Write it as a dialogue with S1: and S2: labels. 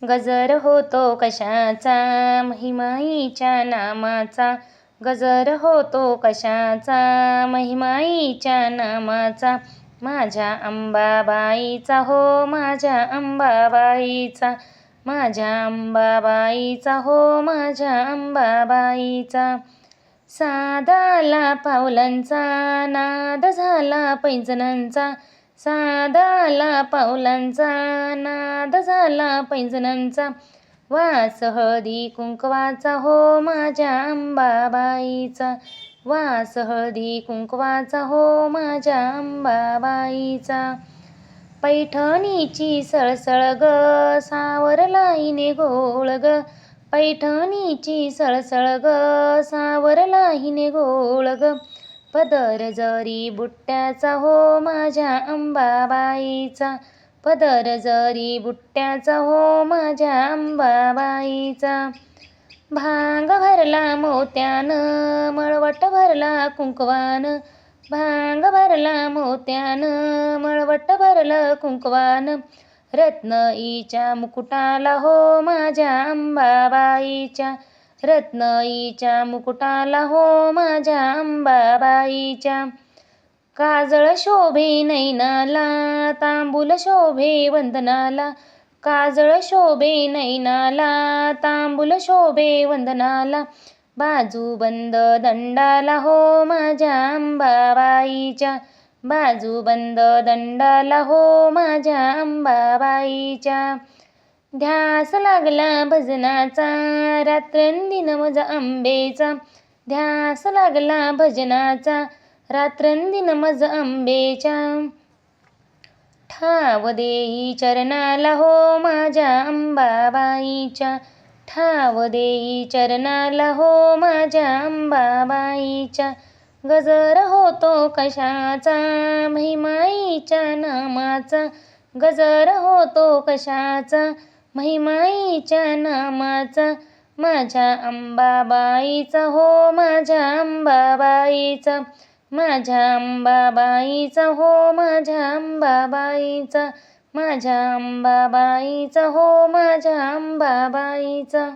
S1: गजर होतो कशाचा महिमाईच्या नामाचा, गजर होतो कशाचा महिमाईच्या नामाचा, माझ्या अंबाबाईचा हो माझ्या अंबाबाईचा, माझ्या अंबाबाईचा हो माझ्या अंबाबाईचा. सादाला पावलांचा नाद झाला पैंजणांचा, सादाला पावलांचा नाद झाला पैंजणांचा, वास हळदी कुंकवाचा हो माझ्या अंबाबाईचा, वास हळदी कुंकवाचा हो माझ्या अंबाबाईचा. पैठणीची सळसळ ग सावरला गोळ ग, पैठणीची सळसळ ग सावरला गोळ ग, पदर जरी बुट्ट्याचा हो माझ्या अंबाबाईचा, पदर जरी बुट्ट्याचा हो माझ्या अंबाबाईचा. भांग भरला मोत्यानं मळवट भरला कुंकवानं, भांग भरला मोत्यानं मळवट भरलं कुंकवानं, रत्नईच्या मुकुटाला हो माझ्या अंबाबाईच्या, रत्नईच्या मुकुटाला हो माझ्या अंबाबाईच्या. काजळ शोभे नैनाला तांबूल शोभे वंदनाला, काजळ शोभे नैनाला तांबूल शोभे वंदनाला, बाजूबंद दंडाला हो माझ्या अंबाबाईच्या, बाजूबंद दंडाला हो माझ्या अंबाबाईच्या. ध्यास लागला भजनाचा रात्रंदिन अंबेचा, ध्यास लागला भजनाचा रात्रंदिन अंबेच्या, ठाव देई चरणाला हो माझ्या अंबाबाईच्या, ठाव देई चरणाला हो माझ्या अंबाबाईच्या. गजर होतो कशाचा महिमाईच्या नामाचा, गजर होतो कशाचा महिमाईच्या नामाचा, माझ्या अंबाबाईचा हो माझ्या अंबाबाईचा, माझ्या अंबाबाईचा हो माझ्या अंबाबाईचा, माझ्या अंबाबाईचा हो माझ्या अंबाबाईचा.